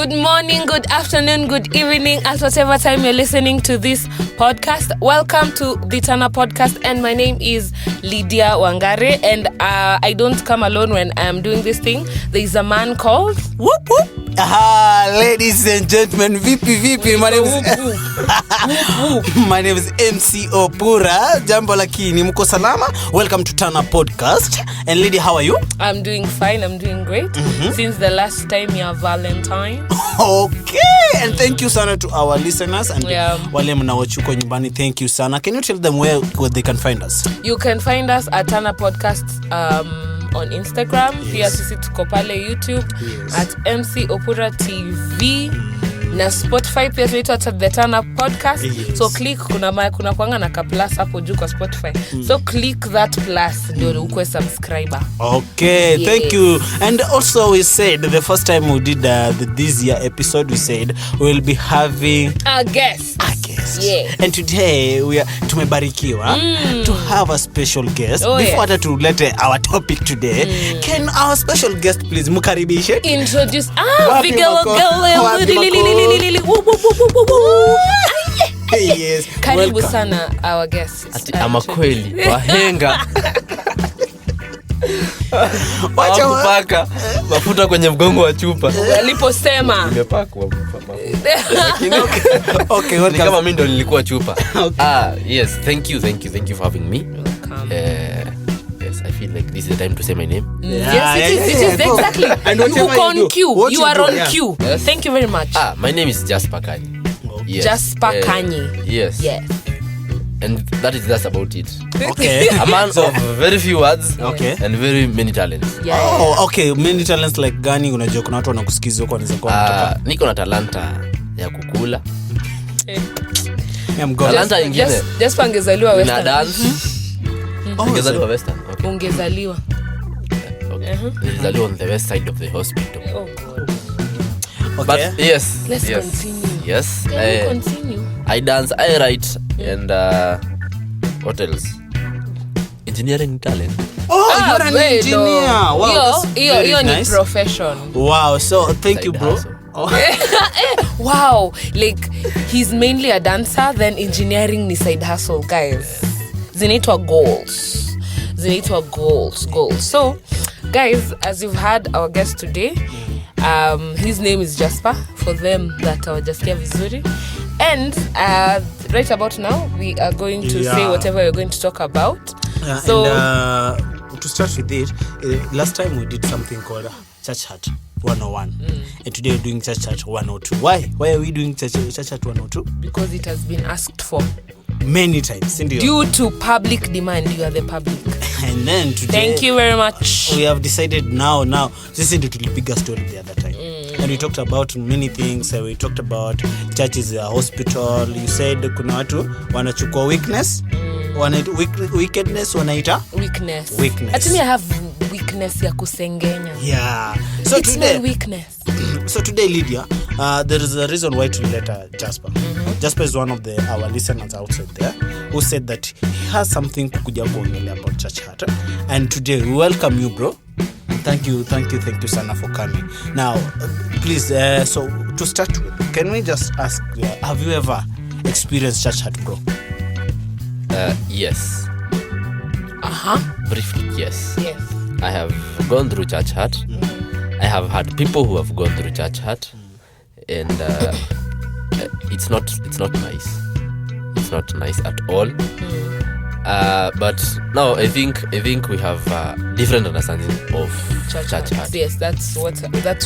Good morning, good afternoon, good evening, at whatever time you're listening to this podcast. Welcome to the Tana podcast, and my name is Lydia Wangare, and I don't come alone when I'm doing this thing. There is a man called Whoop whoop. Ladies and gentlemen, VP. My name is MC Opura. Jambo lakini mko salama? Welcome to Tana podcast. And Lydia, how are you? I'm doing fine. I'm doing great. Since the last time you are Valentine. Okay. And thank you sana to our listeners and wale mnaochuko nyumbani. Thank you sana. Can you tell them where they can find us? You can find us at Tana podcast on Instagram. Pia sisi tuko pale YouTube at MC Opura TV. Na Spotify pia tunaitwa at the Tana podcast. So click kuna kuanga na ka plus hapo juu kwa Spotify. So click that plus ndio ukwe subscriber. Okay, thank you. And also we said the first time we did this year episode, we said we will be having a guest. Yeah. And today we are tumebarikiwa to have a special guest. Before that to let our topic today, can our special guest please mukaribishe? Introduce Vigelo girl. Yes. Karibu sana our guest. Ati ama kweli wahenga. Wacha kupaka mafuta kwenye mgongo wa chupa. Aliposema nimepakwa mafuta. Okay, welcome. Kama mimi ndo nilikuwa chupa. Yes, thank you for having me. Yes, I feel like this is the time to say my name. Yes, it is exactly. And you on cue. You are on cue. Yes. Thank you very much. My name is Jasper Kanye. Yes. Jasper Kanye. Yes. And that's about it. Okay. A man of very few words and very many talents. Okay, many talents like gani? Unajua kuna watu wanakusikiza huko wanaweza kuwa niko na talanta ya kukula. Talanta ingine. Just angezaliwa western. Na dance. Ungezaliwa western. Okay. Ungezaliwa. Nilizaliwa on the west side of the hospital. Oh God. Okay. But yes. Let's continue. Yes. Continue. I dance, I write, and what else? Engineering talent. You're an engineer. Wow, you're nice. Profession. Wow, so thank you, bro. Wow, like he's mainly a dancer, then engineering ni side hustle, guys. Zinaitwa goals. So, guys, as you've heard our guest today, his name is Jasper, for them that hawajasikia vizuri. And right about now, we are going to say whatever we're going to talk about. So, and, to start with it, last time we did something called Church Hat 101. And today we're doing Church Hat 102. Why are we doing Church Hat 102? Because it has been asked for many times. Due to public demand. You are the public. And then today, thank you very much. We have decided now this is the bigger story the other time. And we talked about many things. We talked about churches, hospital. You said kuna watu wanachukua wickedness wanaita weakness. Actually, I have weakness ya kusengenya. Yeah. So it's today, no weakness. So today, Lydia, there is a reason why to let Jasper. Jasper is one of our listeners outside there who said that he has something kukuja kuongelea about Church Hat. And today we welcome you, bro. Thank you sana for coming. Now, please, so to start with, can we just ask, have you ever experienced Church Hat, bro? Yes. Briefly, yes. I have gone through Church Hat. I have had people who have gone through Church Hat, and it's not nice. It's not nice at all. But now I think we have different understanding of Church Hat. Yes, that's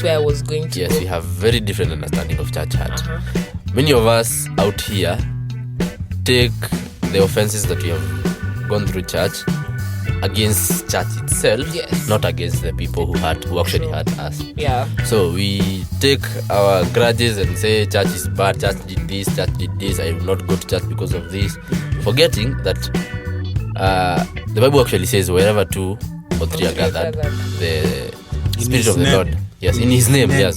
where I was going to. Yes, we have very different understanding of Church Hat. Many of us out here take the offenses that we have gone through church against church itself, not against the people who actually hurt us. Yeah. So we take our grudges and say church is bad, church did this, I will not go to church because of this, forgetting that the Bible actually says wherever 2 or 3 are gathered, the Spirit of the Lord, in His name, the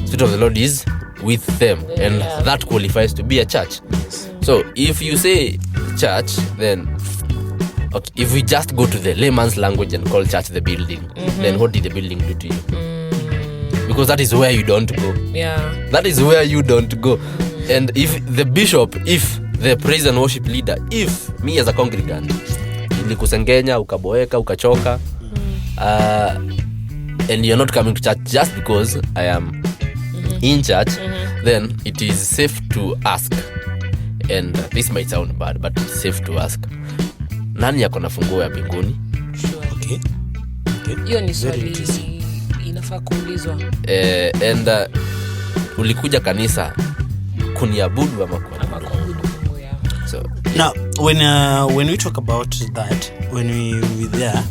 Spirit of the Lord is with them, and that qualifies to be a church. So if you say church, then if we just go to the layman's language and call church the building, then what did the building do to you? because that is where you don't go. Yeah. That is where you don't go. And if the bishop, if the praise and worship leader, if me as a congregant nilikusengenya, ukaboeka, ukachoka, and you're not coming to church just because I am in church, then it is safe to ask. And this might sound bad, but it's safe to ask. Nani yako na funguo ya mbinguni? Sure. Okay. Hiyo ni swali inafaa kuulizwa. And ulikuja kanisa kuniabudu ama kuabudu Mungu ya. So now when we talk about that, when we were there,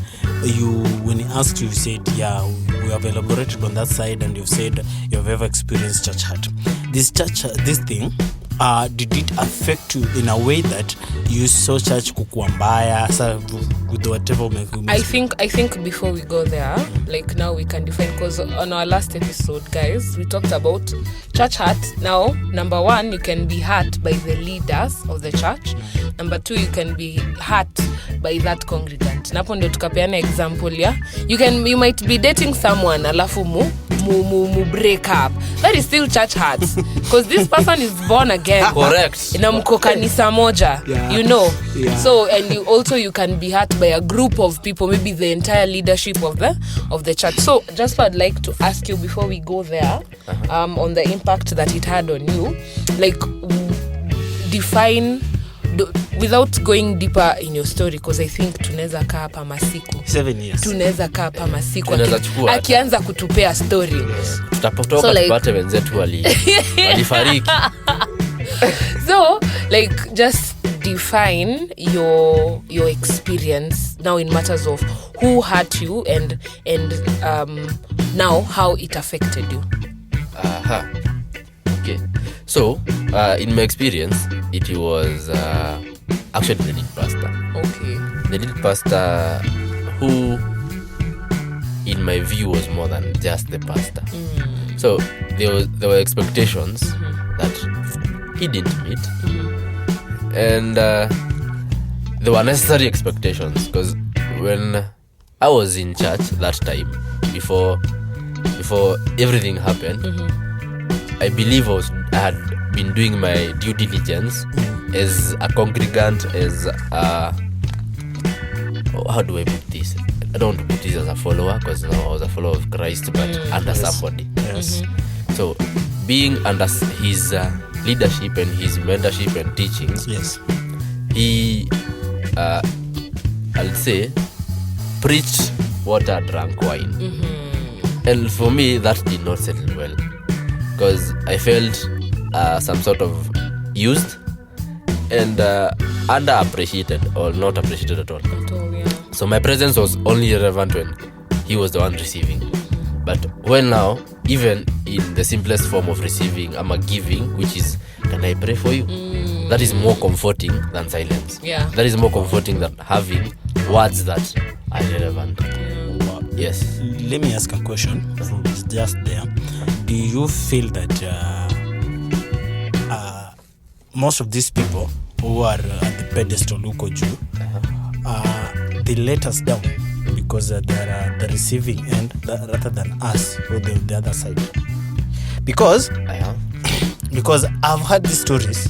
when he asked you said, yeah, we have elaborated on that side, and you've said you've ever experienced church hurt. This thing, did it affect you in a way that you saw church kukua mbaya with whatever? I think before we go there, like now we can define, because on our last episode, guys, we talked about church hurt. Now, number 1, you can be hurt by the leaders of the church. Number 2, you can be hurt by that congregant. Napo ndio tukapeana example ya you might be dating someone alafu mu break up. That is still church hurt, because this person is born again. Correct. Na mko kanisa moja, you know. Yeah. So, and you can be hurt by a group of people, maybe the entire leadership of the church. So just I'd like to ask you before we go there, on the impact that it had on you, like define without going deeper in your story, because I think tunaweza kaa hapa masiku 7 years. Tunaweza kaa hapa masiku akianza kutupea story. Yes. Tutapotoka tupate wenzetu walifariki. So like just define your experience now in matters of who hurt you and now how it affected you. Okay. So in my experience, it was actually the lead pastor. Okay. The lead pastor who, in my view, was more than just the pastor. So there were expectations that he didn't meet, and there were necessary expectations, because when I was in church that time, before everything happened, I believe I had been doing my due diligence as a congregant, as a, how do I put this? I don't want to put this as a follower, because I was a follower of Christ, but under somebody. Yes. So being under his leadership and his mentorship and teachings, yes, he, I'll say, preached water, drank wine. And for me, that did not settle well, because I felt some sort of used and underappreciated, or not appreciated at all. So my presence was only relevant when he was the one receiving. But when now, even in the simplest form of receiving, I'm a giving, which is, can I pray for you? That is more comforting than silence. Yeah. That is more comforting than having words that are relevant. Yes. Let me ask a question. Just there. Do you feel that most of these people who are at the pedestal, huko juu, they let us down because they are the receiving end rather than us, or the other side? Because I've heard these stories.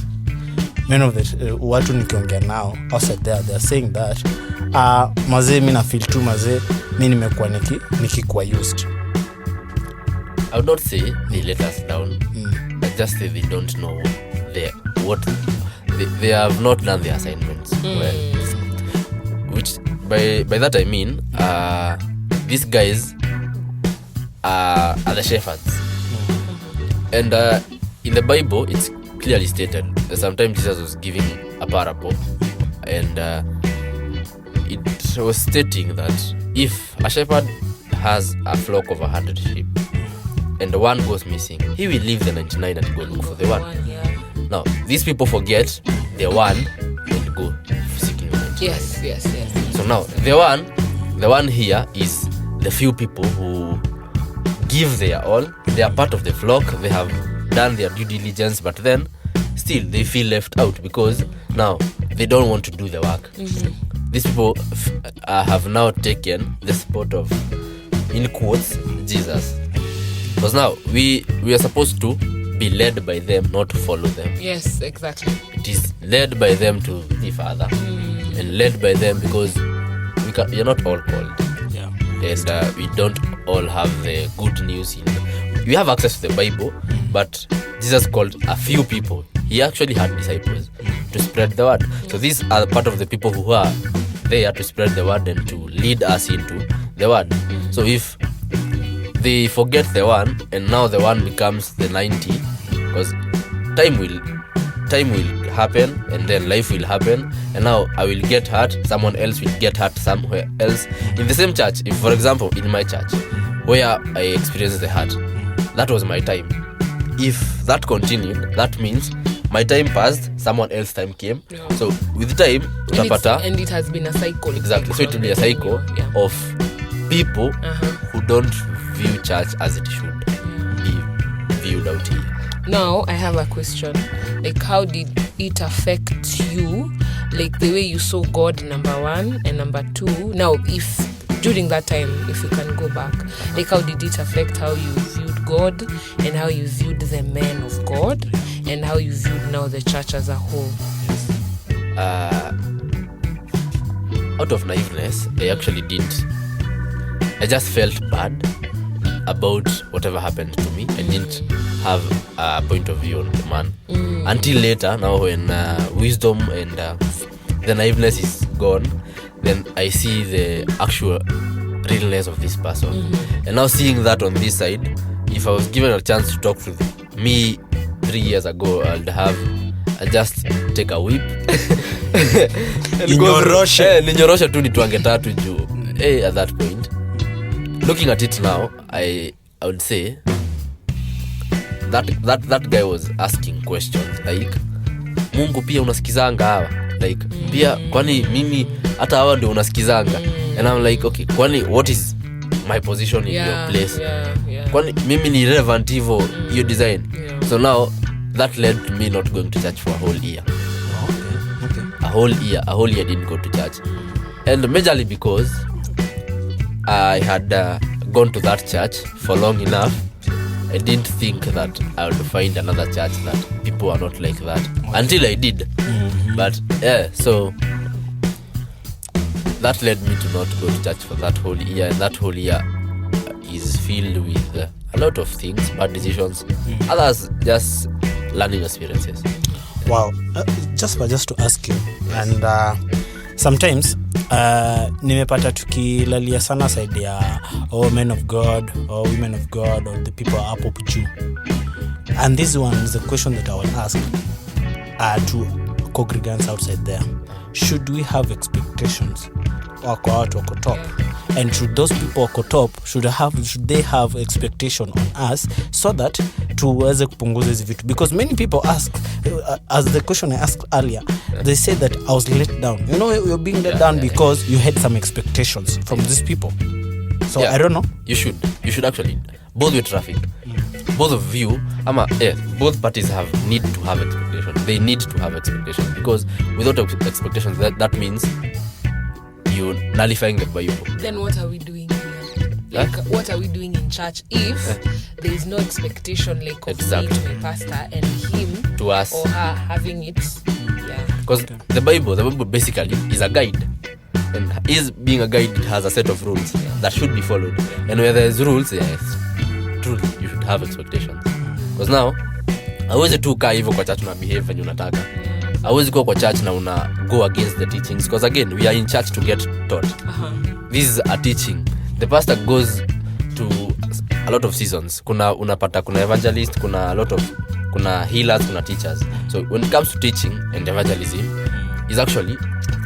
Many of the watu nikiongea nao outside there, they are saying that mazee mi na feel tu mazee mi nimekuwa nikikuwa used. I would not say they let us down. I just say they don't know they have not done their assignments well. Which by that I mean these guys are the shepherds. And in the Bible it's clearly stated that sometimes Jesus was giving a parable, and it was stating that if a shepherd has a flock of 100 sheep and the one goes missing, he will leave the 99 and go look for the one. Now these people forget the one and go seeking the 99. Yes. So now the one here is the few people who give their all. They are part of the flock, they have done their due diligence, but then still they feel left out because now they don't want to do the work. These people have now taken the spot of, in quotes, Jesus. Because now we are supposed to be led by them, not to follow them. Yes, exactly. It is led by them to the Father, and led by them because we are not all called, Yeah. and we don't all have the good news. We have access to the Bible, but Jesus called a few people. He actually had disciples to spread the word. So these are part of the people who are there to spread the word and to lead us into the word. So if they forget the one and now the one becomes the 90, because time will happen and then life will happen, and now I will get hurt, someone else will get hurt somewhere else in the same church. If for example in my church where I experienced the hurt, that was my time. If that continued, that means my time passed, someone else's time came. Yeah. So with time utapata, And it has been a cycle. exactly, so it will be a cycle Yeah. of people who don't view church as it should be viewed out here. Now I have a question. Like, how did it affect you? Like the way you saw God, number one, and number two. Now, if during that time, if you can go back, like how did it affect how you viewed God and how you viewed the men of God and how you viewed now the church as a whole? Out of naiveness, I just felt bad about whatever happened to me. I didn't have a point of view on the man until later. Now when wisdom and the naiveness is gone, then I see the actual realness of this person. And now seeing that on this side, if I was given a chance to talk to me 3 years ago, I'd just take a whip ninyoroshe tu nitwange tatu juu. At that point, looking at it now, I would say that guy was asking questions like, Mungu pia unasikizanga hawa, like pia kwani mimi hata hawa ndio unasikizanga? And I'm like, okay, kwani what is my position in your place? Kwani mimi ni relevant hivyo hiyo design? So now that led to me not going to church for a whole year. Okay. A whole year didn't go to church, and majorly because I had gone to that church for long enough. I didn't think that I would find another church that people are not like that until I did. But so that led me to not go to church for that whole year, and that whole year is filled with a lot of things, bad decisions, others just learning experiences. Wow. Just to ask you, and sometimes nimepata tukilalia sana side ya men of God or women of God or the people up juu, and this one is the question that I will ask to congregants outside there. Should we have expectations wako watu wako top, and should those people wako top should they have expectation on us so that tuweze kupunguza hizi vitu? Because many people ask, as the question I asked earlier, they say that I was let down. You know, you're being let down because you had some expectations from these people. So I don't know. You should actually, both with traffic, both of you, both parties need to have expectations. They need to have expectations, because without expectations, that means you nullifying the Bible. Then what are we doing here? Like, what are we doing in church if there is no expectation, like, of me to be pastor and him to us or her having it? Because the Bible basically is a guide, and is being a guide, it has a set of rules that should be followed. And where there's rules, truly you should have expectations. Because now hauwezi tu kaa hivyo kwa church na behave venye unataka. Hauwezi kuwa kwa church na una go against the teachings, because again we are in church to get taught. This is a teaching. The pastor goes to a lot of seasons. Kuna evangelist, kuna healers, kuna teachers. So when it comes to teaching and evangelism, is actually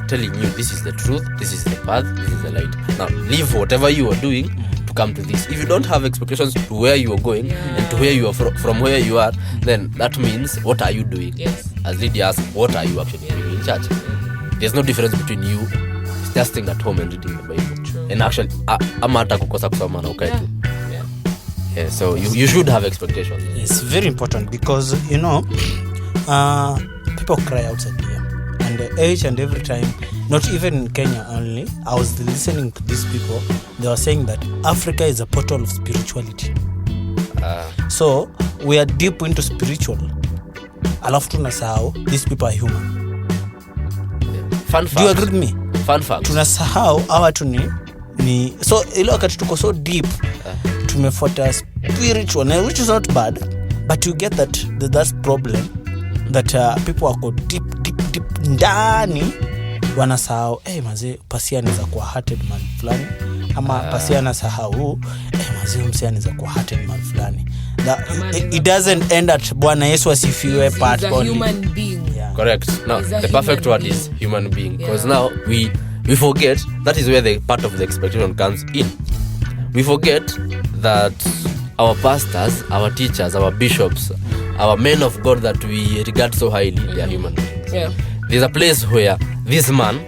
telling you this is the truth, this is the path, this is the light. Now leave whatever you are doing to come to this. If you don't have expectations to where you are going and to where you are from where you are, then that means what are you doing? As Lydia asked, what are you actually doing in church? There's no difference between you just staying at home and reading the Bible. True. And actually ama hata kukosa kusoma na ukae tu. So you should have expectations. It's very important, because you know people cry outside here, and each and every time, not even in Kenya only. I was listening to these people. They were saying that Africa is a portal of spirituality. So we are deep into spiritual, alafu tunasahau these people are human. Fun Do you agree with me? Fun fact. Tunasahau hawa tu ni so ile wakati tuko so deep tumefuata spiritual, which is not bad, but you get that that's problem that people wako deep ndani wanasahau mazee pasia anaweza kuwa hearted man fulani ama pasia anasahau mazee msia anaweza kuwa hearted man fulani. It doesn't end at Bwana Yesu asifiwe part only. Human being. Yeah. Correct. No, the perfect word is human being, because now we forget that is where the part of the expectation comes in. We forget that our pastors, our teachers, our bishops, our men of God that we regard so highly, they are human beings. Yeah. There's a place where this man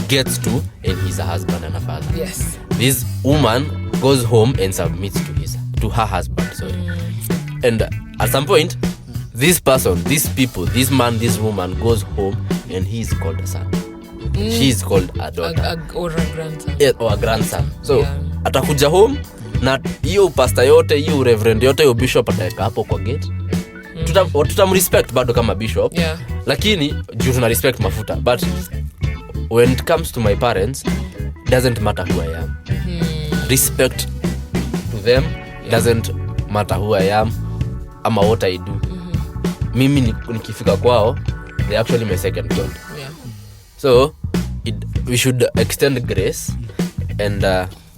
gets to and he's a husband and a father. Yes. This woman goes home and submits to her husband. And at some point, this person, these people, this man, this woman goes home and he is called a son. She is called a daughter. Or a grandson. Yeah, or a grandson. So atakuja home na hiyo pastor yote, hiyo reverend yote, hiyo bishop ataweka hapo kwa gate. Tutamrespect bado kama bishop. Yeah. Lakini juu tuna respect mafuta. But when it comes to my parents, doesn't matter who I am. Respect to them doesn't matter who I am ama what I do. Mimi nikifika kwao, they actually my second God. Yeah. So we should extend grace and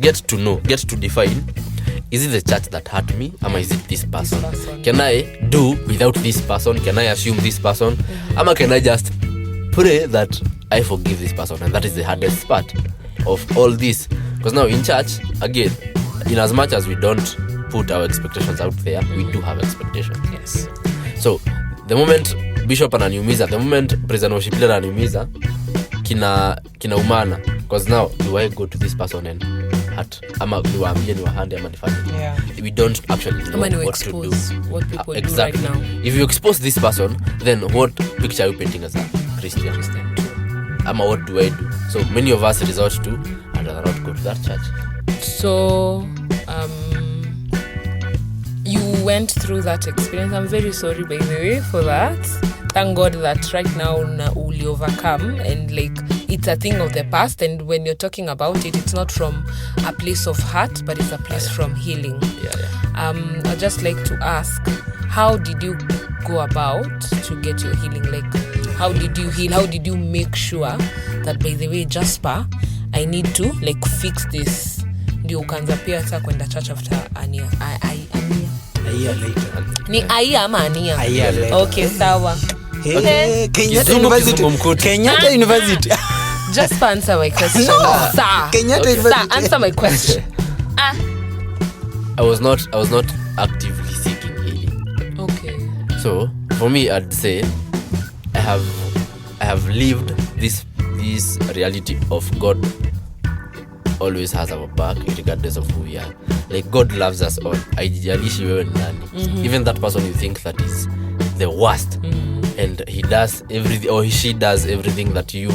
get to define, is it the church that hurt me ama is it this person? Can I do without this person? Can I assume this person? Ama can I just pray that I forgive this person? And that is the hardest part of all this, because now in church, again, in as much as we don't put our expectations out there, we do have expectations. Yes. So the moment bishop ananiumiza, the moment praise and worship leader ananiumiza, kina umana, because now do I go to this person and hurt ama niwaambie niwahande ama nifanye? Yeah. We don't actually know what to do. What people Exactly. do right now. If you expose this person, then what picture are you painting as a Christian? Ama what do I do? So many of us resort to and rather not go to that church. So you went through that experience. I'm very sorry, by the way, for that. Thank God that right now uli overcome, and like it's a thing of the past, and when you're talking about it, it's not from a place of hurt, but it's a place from healing. I'd just like to ask, how did you go about to get your healing? Like, how did you heal? How did you make sure that, by the way, Jasper, I need to like fix this? Ndio ukaanza pia hata kwenda church after Ania. A year later. Ni Aya ama Ania? A year later. Okay, sawa. Hey, Kenyatta Kizungu University. Kenyatta University. Just answer my question. No. Sir. Kenyatta Sir, University. answer my question. I was not actively seeking healing. Okay. So for me, I'd say I have lived this reality of God always has our back regardless of who we are. Like, God loves us all. Haijalishi wewe ni nani. Even that person you think that is the worst, and he does everything, or she does everything that you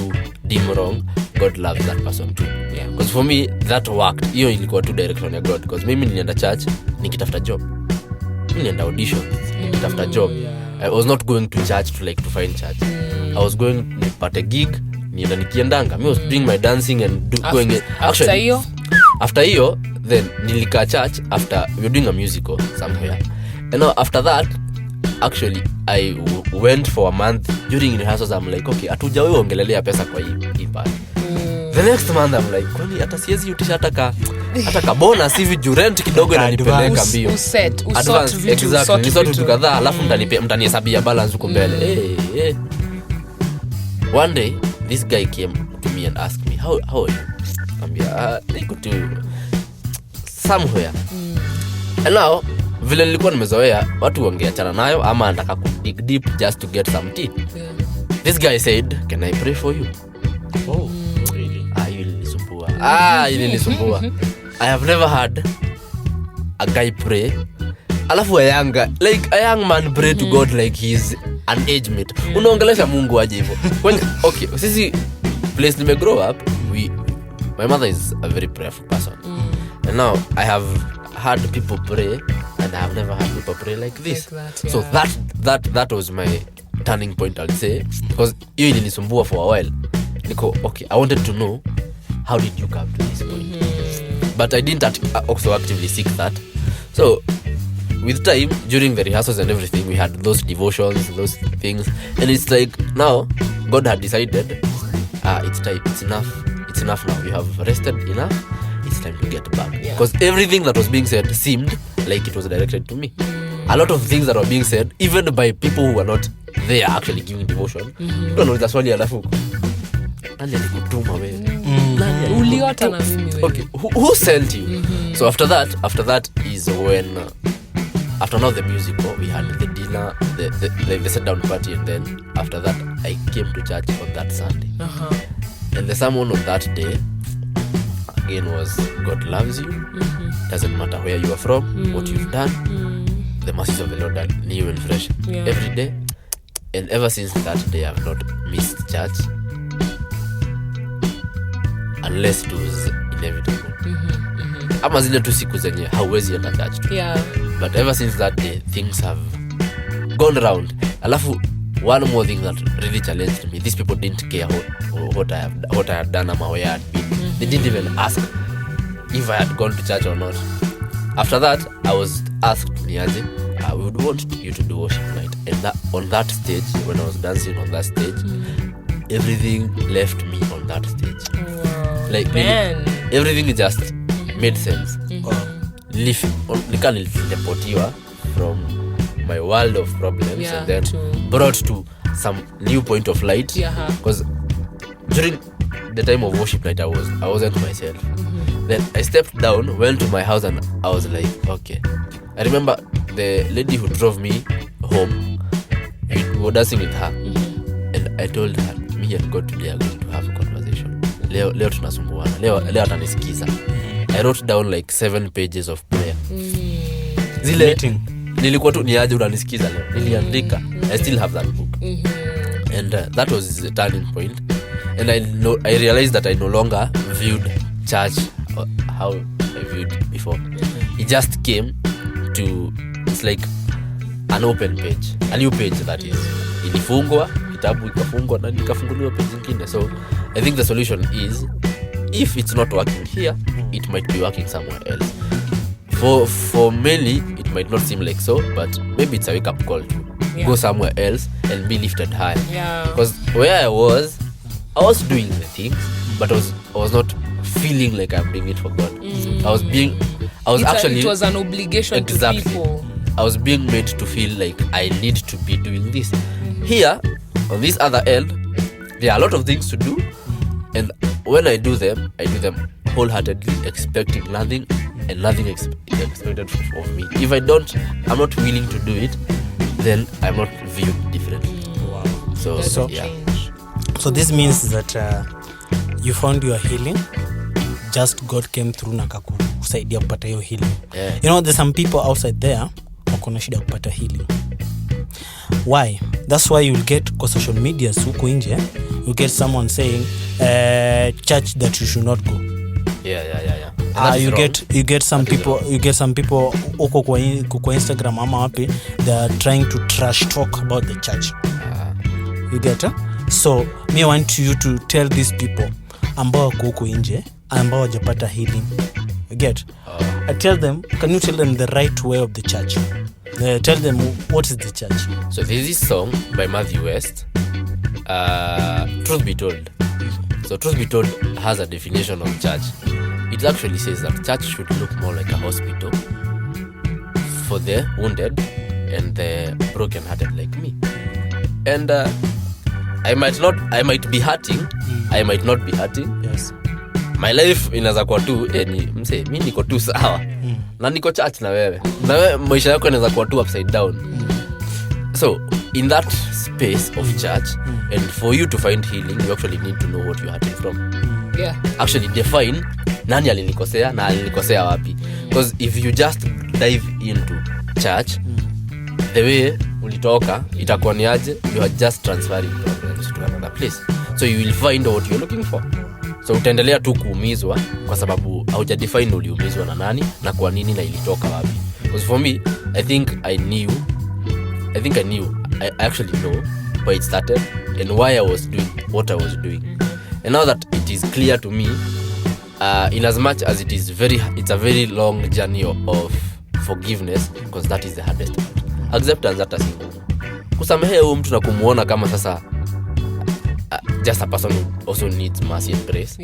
deem wrong, God loves that person too. Yeah. Because for me that worked. Hiyo ilikuwa tu direction ya God, because mimi nilienda church nikitafuta job. Mimi nilienda audition nikitafuta job. I was not going to church to find church. I was going nipate gig, nikiendanga. I was doing my dancing and going actually after hiyo then nilika church after we were doing a musical somewhere. And now after that, actually I went for a month. During rehearsals I'm like, okay, atuja wewe ongelelea pesa kwa hii part. The next month I'm like, kwani hata siwezi utisha hata ka bonus hivi juu rent kidogo inanipeleka mbio. Advance, exactly. Nisort vitu kadhaa alafu mtanihesabia balance huko mbele. Hey. One day this guy came to me and asked me, how are you? Ambia niko tu somewhere. And now vile nilikuwa nimezoea watu wangeachana nayo ama anataka dig deep just to get some tea. This guy said, can I pray for you? Oh, really? Ilinisumbua. I have never had a guy pray. Alafu a young man pray to God like he's an age mate. Unaongelesha Mungu aje hivyo? Okay, sisi place nime grow up, my mother is a very prayerful person. And now I have had people pray and and I've never had people pray like this. Like that, So yeah. that was my turning point, I'll say, because hiyo ilinisumbua for a while. Niko, okay, I wanted to know, how did you come to this point? But I didn't also actively seek that. So with time, during the rehearsals and everything, we had those devotions, those things, and it's like now God had decided, it's time, it's enough now. You have rested enough. It's time to get back. Because everything that was being said seemed like it was directed to me. A lot of things that were being said, even by people who were not there actually giving devotion. Don't know, that's why alafu. Nani alikutuma wewe? Uliota na mimi wewe. Okay, who sent you? So after that is when after now the musical, we had the dinner, the sit down party, and then after that I came to church on that Sunday. And the sermon on that day again was, God loves you. Doesn't matter where you are from, what you've done. The mercies of the Lord are new and fresh every day. And ever since that day, I've not missed church unless it was inevitable. Ama zile tu siku zenye hauwezi enda church tu. But ever since that day, things have gone round. Alafu, one more thing that really challenged me, these people didn't care what I had done or where I had been. They didn't even ask if I had gone to church or not. After that, I was asked, Niaje, I would want you to do worship night. And that, on that stage, when I was dancing on that stage, everything left me on that stage. Wow. Like, really, everything just made sense. Nilipotiwa from my world of problems and then brought to some new point of light. Because during the time of worship night, I wasn't myself. Then I stepped down, went to my house, and I was like, okay. I remember the lady who drove me home, we were dancing with her, and I told her, me and God today are going to have a conversation. Leo tunasumbuana. Leo atanisikiza. I wrote down like 7 pages of prayer. Zile nilikuwa tu niaje unanisikiza leo. Niliandika. I still have that book. And that was the turning point. And I realized that I no longer viewed church how I viewed it before. It just came to, it's like an open page, a new page that is. Ilifungwa, kitabu ikafungwa na nikafunguliwa page nyingine. So I think the solution is, if it's not working here, it might be working somewhere else. For many, it might not seem like so, but maybe it's a wake-up call to go somewhere else and be lifted high. Because where I was doing the things, but I was not feeling like I'm doing it for God. It was an obligation to people. I was being made to feel like I need to be doing this. Here, on this other end, there are a lot of things to do, and when I do them wholeheartedly, expecting nothing, and nothing expected of me. If I'm not willing to do it, then I'm not viewed differently. Wow. So this means that you found your healing. Just God came through na kakusaidia kupata hiyo healing. You know, there's some people outside there wako na shida kupata healing. Why? That's why you'll get kwa social media huko nje, you get someone saying church that you should not go. You get some people huko kwa Instagram ama wapi, they are trying to trash talk about the church. You get it? So me, I want you to tell these people ambao wako huko nje ambao hawajapata healing. You get? Can you tell them the right way of the church? Tell them what is the church. So there's this song by Matthew West, Truth Be Told. So Truth Be Told has a definition of church. It actually says that church should look more like a hospital for the wounded and the broken-hearted like me. And I might be hurting, I might not be hurting. Yes. My life inaweza kuwa tu mimi niko tu sawa. Na niko church na wewe maisha yako inaweza kuwa tu upside down. So in that space of church, and for you to find healing, you actually need to know what you're hurting from. Actually define nani alinikosea na alinikosea wapi. Because if you just dive into church, the way ulitoka itakuwa ni aje, you are just transferring problems to another place. So you will find what you're looking for. So utaendelea tu kuumizwa kwa sababu haujadefine uliumizwa na nani na kwa nini na ilitoka wapi. Because for me, I actually know why it started and why I was doing what I was doing. And now that it is clear to me, in as much as it's a very long journey of forgiveness, because that is the hardest part. Acceptance hata si ngumu. Kusamehe huyu mtu na kumuona kama sasa just a person who also needs mercy and grace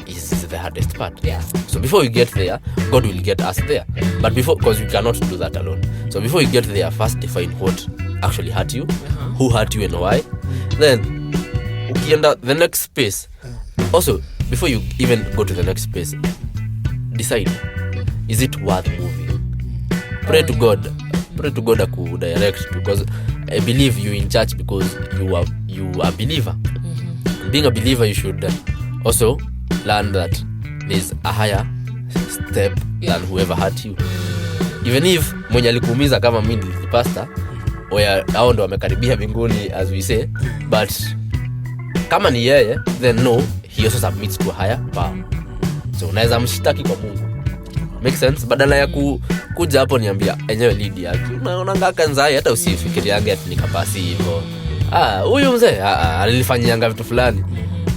is the hardest part. So before we get there, God will get us there. But because we cannot do that alone. So before you get there, first define what actually hurt you, who hurt you and why. Then ukienda the next space. Also, before you even go to the next space, decide, is it worth moving? Pray to God aku direct, because I believe you in church because you are a believer. Being a believer, you should also learn that there's a higher step than whoever hurt you. Even if mwenye alikuumiza kama mimi ni pastor, hao ndo wamekaribia mbinguni as we say, but kama ni yeye, then no, he also submits to a higher power. So unaweza mshitaki kwa Mungu. Make sense? Badala ya kuja hapo niambia enyewe lead yake. Unaona ngaka nzai hata usifikiri yangu ati nikapasi hivyo. Huyu mzee alifanyanga vitu fulani.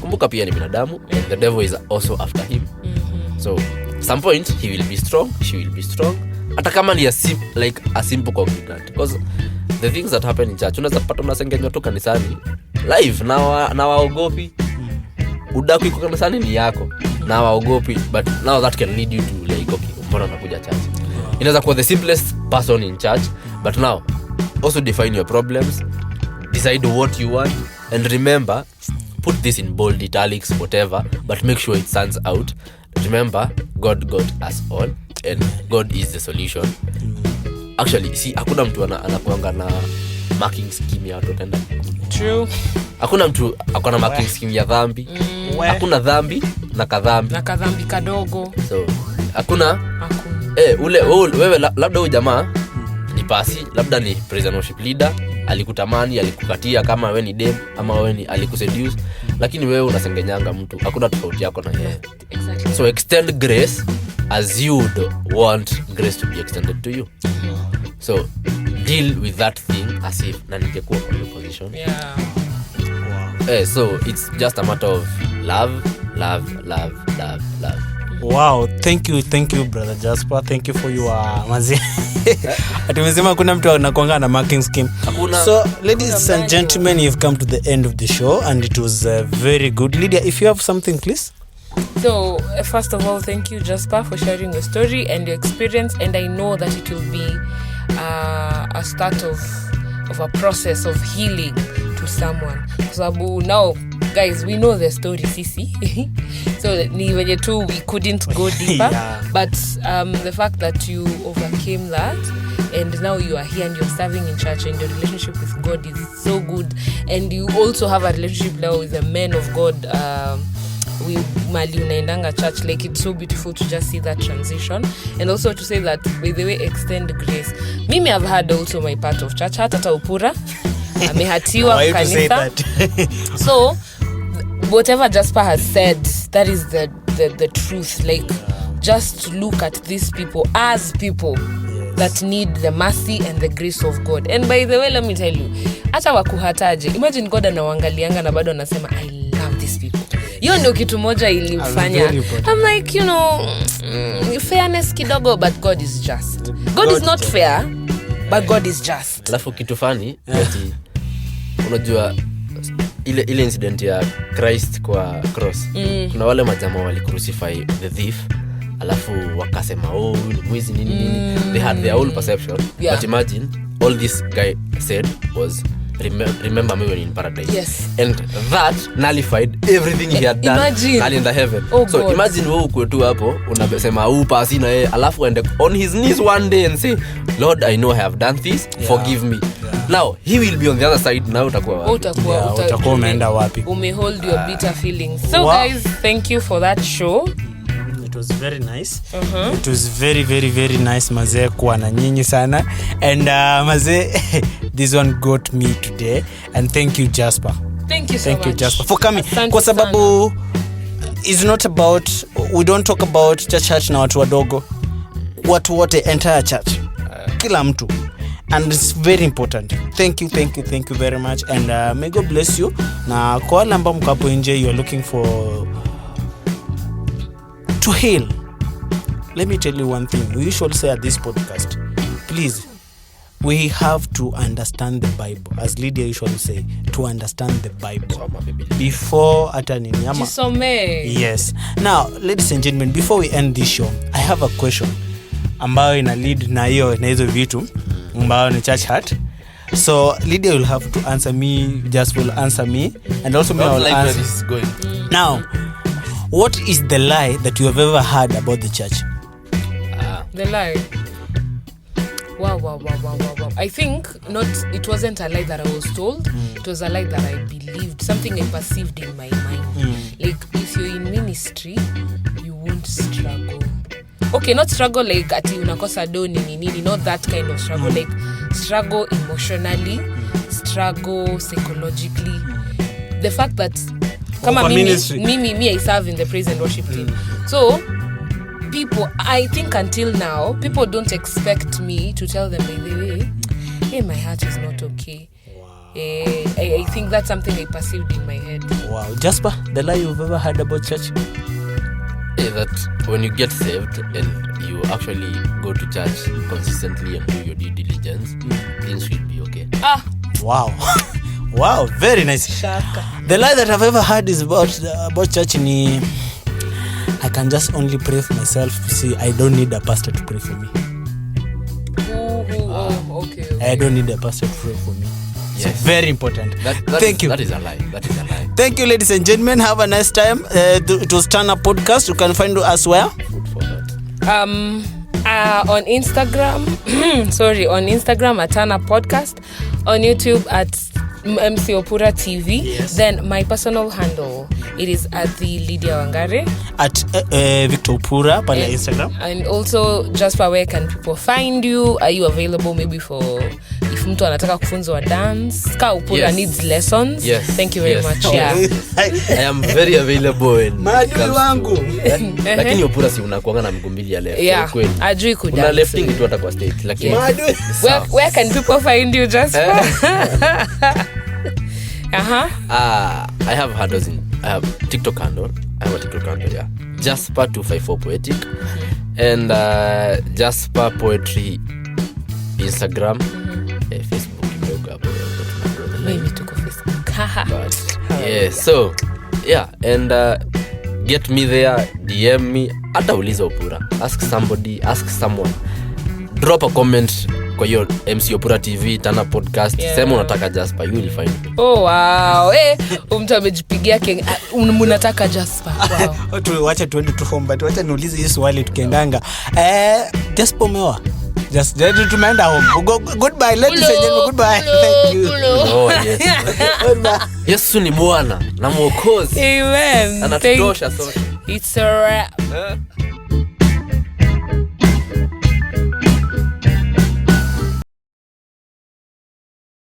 Kumbuka pia ni binadamu and the devil is also after him. So some point he will be strong, she will be strong. Hata kama ni a simple congregant, because the things that happen in church, unaweza pata unasengenywa tu kanisani live na waogopi. Udaku iko kanisani ni yako na waogopi, but now that can lead you to like, okay, mbona unakuja church? Inaweza kuwa the simplest person in church, but now also define your problems, decide what you want, and remember, put this in bold, italics, whatever, but make sure it stands out. Remember, God got us all and God is the solution. Actually, see, hakuna mtu anakuanga na marking scheme ya watu tenda. True. Hakuna mtu akona marking scheme ya dhambi. Hakuna dhambi na kadhambi kadogo. So, hakuna. Wewe labda huyu jamaa ni pasi, labda ni praise and worship leader, alikutamani, alikukatia kama wewe ni dem ama wewe ni alikuseduce, lakini wewe unasengenyanga mtu. Hakuna tofauti yako na yeye. Exactly. So extend grace as you would want grace to be extended to you. So deal with that thing as if na ningekuwa kwa your position. So it's just a matter of love. Wow, thank you brother Jasper, thank you for your mazi. Atumesema kuna mtu anakuanga na marking scheme. So ladies and gentlemen, you've come to the end of the show and it was very good. Lydia, if you have something, please. So first of all, thank you Jasper for sharing your story and your experience, and I know that it will be a start of a process of healing to someone. Sababu now guys, we know the story sisi. So ni wenye tu we couldn't go deeper. But the fact that you overcame that and now you are here and you're serving in church and your relationship with God is so good, and you also have a relationship now with the men of God, we mali unaendanga church, like it's so beautiful to just see that transition, and also to say that by the way, extend grace. Mimi have had also my part of church, hata Upura amehatiwa kanisa. So whatever Jasper has said, that is the truth. Like, just look at these people as people that need the mercy and the grace of God. And by the way, let me tell you, hata wakuhataje, imagine God anawaangalianga na bado anasema I love these people. Hiyo ndio kitu moja ilimfanya. I'm like, fairness kidogo, but God is just. God is not fair, but God is just. Alafu kitu funny, unajua ile incident ya Christ kwa cross. Kuna wale majamaa wali crucify the thief, alafu wakasema ni mwizi nini. They had their own perception. But imagine all this guy said was remember me when in paradise. Yes. And that nullified everything he had done in the heaven. So God. Imagine wewe uko tu hapo unasema pasi na yeye, alafu ende on his knees one day and say, Lord, I know I have done this, forgive me. Now he will be on the other side. Now utakuwa umeenda wapi? Umehold your bitter feelings. So guys, thank you for that show. It was very nice. It was very very very nice mazee kuwa na nyinyi sana, and mazee this one got me today, and thank you Jasper. Thank you so much Jasper for coming. Kwa sababu it's not about, we don't talk about church na watu wadogo, watu wote entire church, kila mtu and it's very important. Thank you very much, and may God bless you. Na kwa wale ambao mko hapo nje, you are looking for to heal, let me tell you one thing we usually say at this podcast. Please, we have to understand the Bible, as Lydia usually say, to understand the Bible before hata nini ama jisome. Yes. Now, ladies and gentlemen, before we end this show, I have a question ambayo ina lead na hizo vitu ambayo ni church hurt. So Lydia will have to answer me, just will answer me, and also me will answer. This is going. Now, what is the lie that you have ever heard about the church? The lie. Wow. I think it wasn't a lie that I was told. It was a lie that I believed, something I perceived in my mind. Like, if you're in ministry, you won't struggle. Okay, not struggle like ati unakosa do nini, not that kind of struggle. Like, struggle emotionally, struggle psychologically. The fact that kama me I serve in the praise and worship team. So people, I think until now, people don't expect me to tell them, by the way, hey, my heart is not okay. Wow. I think that's something I perceived in my head. Wow. Jasper, the lie you've ever heard about church? That when you get saved and you actually go to church consistently and do your due diligence, things will be okay. Wow. Wow, very nice. Shaka. The lie that I've ever heard is about church ni I can just only pray for myself. See, I don't need a pastor to pray for me. Okay. I don't need a pastor to pray for me. Yes. So very important. Thank you. That is a lie. Thank you, ladies and gentlemen. Have a nice time. It was Turn Up Podcast. You can find us where? Food for that. On Instagram. On Instagram at Turn Up Podcast. On YouTube at MC Opura TV. Yes. Then my personal handle, it is at the Lydia Wangare. At Victor Opura on Instagram. And also, Jasper, where can people find you? Are you available maybe for if mtu anataka kufunzwa dance? Ka Opura needs lessons. Yes. Thank you very much. Yeah. I am very available in Maadui wangu. Lakini Opura si unakuanga na mguu mbili ya left. Yeah. Kweli. Ajui kudance. Una lefting tu hata kwa stage lakini Maadui. Where can people find you, Jasper? I have handles I have TikTok handle. I have a TikTok handle, yeah. Jasper254 Poetic. And Jasper Poetry Instagram. Facebook kidogo hapo. Maybe tuko Facebook. Yeah, so yeah, and get me there, DM me, hata uliza Opura. Ask somebody, ask someone. Drop a comment kwa hiyo MC Opura TV, Tana Podcast. Yeah. Sema unataka Jasper, you will find me. Oh wow. Mtu amejipigia unataka Jasper. Wow. Wacha tuende tu home, but wacha niulize hii swali tukiendanga. Jasper umeoa? Just tumeenda home. Goodbye ladies and gentlemen. Goodbye. Thank you. Oh yes. Yesu ni Bwana na Mwokozi. Amen. Anatutosha sote. It's a wrap.